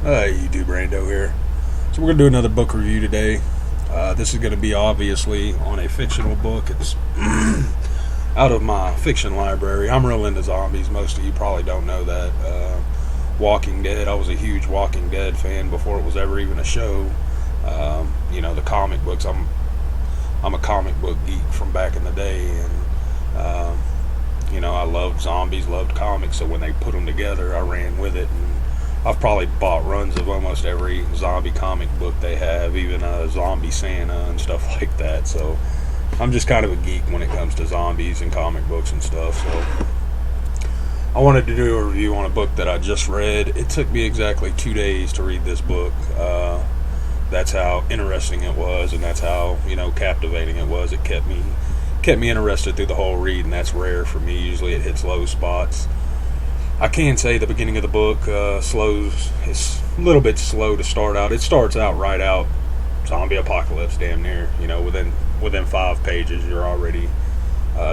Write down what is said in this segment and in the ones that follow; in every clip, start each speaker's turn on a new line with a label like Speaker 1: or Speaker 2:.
Speaker 1: YouTube Brando here. So we're going to do another book review today. This is going to be obviously on a fictional book. It's out of my fiction library. I'm real into zombies. Most of you probably don't know that. Walking Dead. I was a huge Walking Dead fan before it was ever even a show. The comic books. I'm a comic book geek from back in the day, and I loved zombies, loved comics. So when they put them together, I ran with it, and I've probably bought runs of almost every zombie comic book they have, even Zombie Santa and stuff like that. So I'm just kind of a geek when it comes to zombies and comic books and stuff. So I wanted to do a review on a book that I just read. It took me exactly 2 days to read this book. That's how interesting it was, and that's how captivating it was. It kept me interested through the whole read, and that's rare for me. Usually it hits low spots. I can say the beginning of the book slows. It's a little bit slow to start out. It starts out right out zombie apocalypse, damn near. Within 5 pages, you're already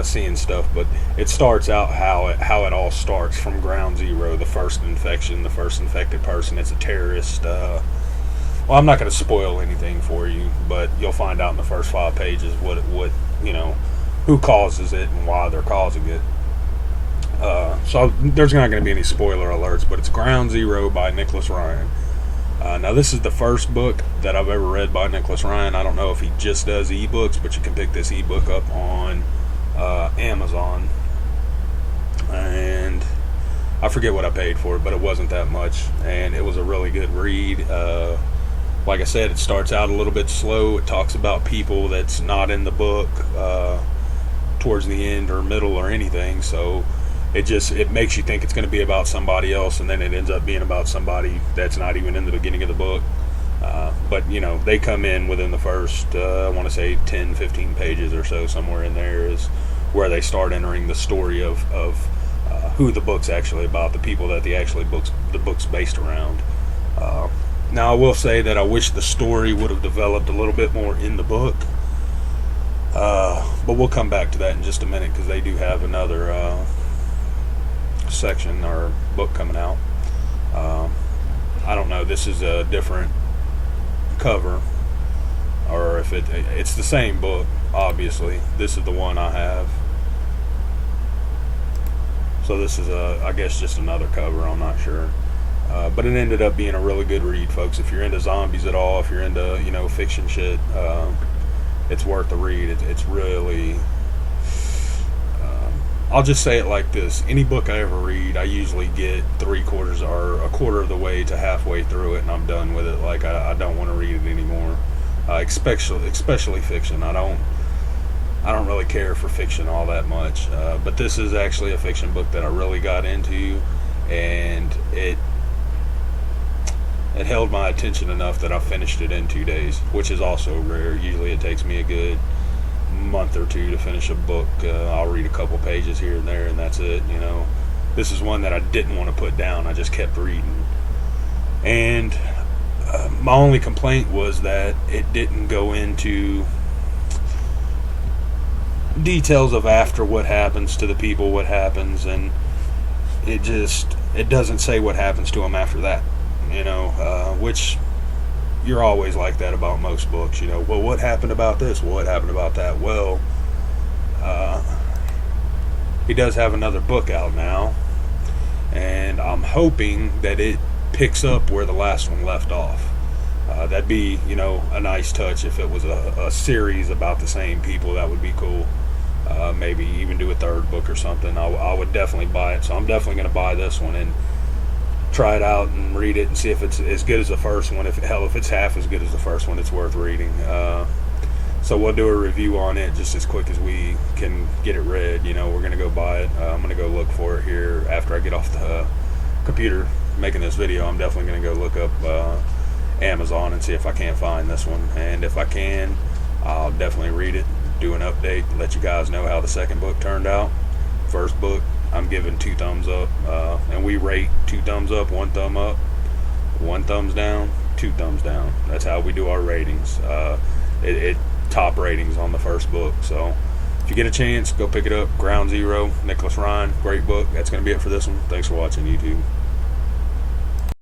Speaker 1: seeing stuff. But it starts out how it all starts from ground zero. The first infection, the first infected person. It's a terrorist. Well, I'm not going to spoil anything for you, but you'll find out in the first 5 pages what who causes it and why they're causing it. So there's not going to be any spoiler alerts, but it's Ground Zero by Nicholas Ryan. Now, this is the first book that I've ever read by Nicholas Ryan. I don't know if he just does ebooks, but you can pick this ebook up on Amazon. And I forget what I paid for it, but it wasn't that much, and it was a really good read. Like I said, it starts out a little bit slow. It talks about people that's not in the book towards the end or middle or anything, so it makes you think it's going to be about somebody else, and then it ends up being about somebody that's not even in the beginning of the book. But they come in within the first I want to say 10-15 pages or so, somewhere in there is where they start entering the story of who the book's actually about, the people that the book's based around. Now, I will say that I wish the story would have developed a little bit more in the book, but we'll come back to that in just a minute, because they do have another section or book coming out. I don't know, this is a different cover, or if it's the same book. Obviously this is the one I have, so this is I guess just another cover. I'm not sure, but it ended up being a really good read, folks. If you're into zombies at all, if you're into fiction shit, it's worth the read. It's really I'll just say it like this: any book I ever read, I usually get 3/4 or a quarter of the way to halfway through it, and I'm done with it. Like, I don't want to read it anymore. Especially fiction. I don't really care for fiction all that much. But this is actually a fiction book that I really got into, and it held my attention enough that I finished it in 2 days, which is also rare. Usually it takes me a good month or two to finish a book. I'll read a couple pages here and there, and that's it. This is one that I didn't want to put down. I just kept reading, and my only complaint was that it didn't go into details of after what happens to the people, what happens, and it doesn't say what happens to them after that. Which you're always like that about most books. Well, what happened about this? What happened about that? Well, he does have another book out now, and I'm hoping that it picks up where the last one left off. That'd be, a nice touch. If it was a series about the same people, that would be cool. Maybe even do a third book or something. I would definitely buy it. So I'm definitely going to buy this one and try it out and read it and see if it's as good as the first one. If it's half as good as the first one, it's worth reading. So we'll do a review on it just as quick as we can get it read. We're going to go buy it. I'm going to go look for it here after I get off the computer making this video. I'm definitely going to go look up Amazon and see if I can't find this one, and if I can, I'll definitely read it, do an update, let you guys know how the second book turned out. First book, I'm giving 2 thumbs up, and we rate 2 thumbs up, 1 thumb up, 1 thumbs down, 2 thumbs down. That's how we do our ratings. It top ratings on the first book. So if you get a chance, go pick it up. Ground Zero, Nicholas Ryan, great book. That's going to be it for this one. Thanks for watching, YouTube.